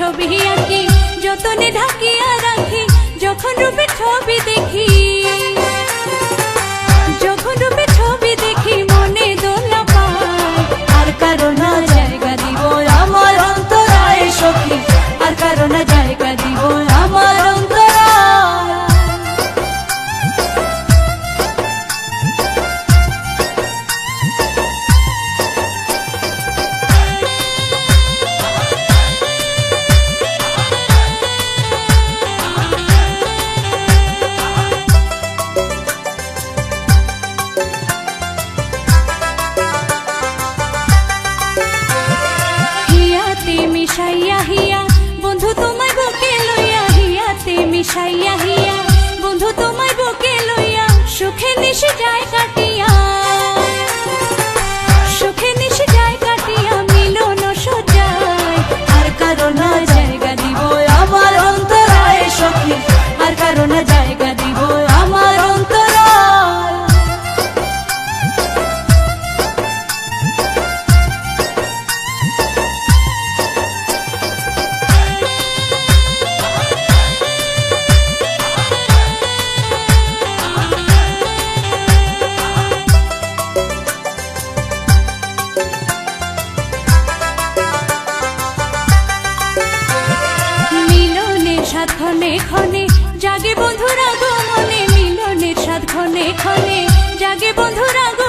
ছবি আঁকি, যতনে ঢাকিয়া রাখি, যখন রূপের ছবি দেখি, যখন রূপের ছবি দেখি মনে দোলা পায়। আর কারো না জায়গা দিব আমার অন্তরায় সখী, আর কারো না জায়গা দিব আমার অন্তরায়। মিশাইয়া হিয়া বন্ধু তোমায় বুকে লইয়া, হিয়াতে মিশাইয়া হিয়া বন্ধু তোমায় বুকে লইয়া, সুখে নিশে যায় কাটিয়া, সুখে নিশে যায় কাটিয়া মিলন সজায়। আর কারো না জায়গা দিব আমার অন্তরায় সখী, আর কারো না জায়গা দিব আমার অন্তরায়। ক্ষণে ক্ষণে জাগে বন্ধুরা গো মনে, মিলনের সাথ ক্ষণে ক্ষণে জাগে বন্ধুরা গো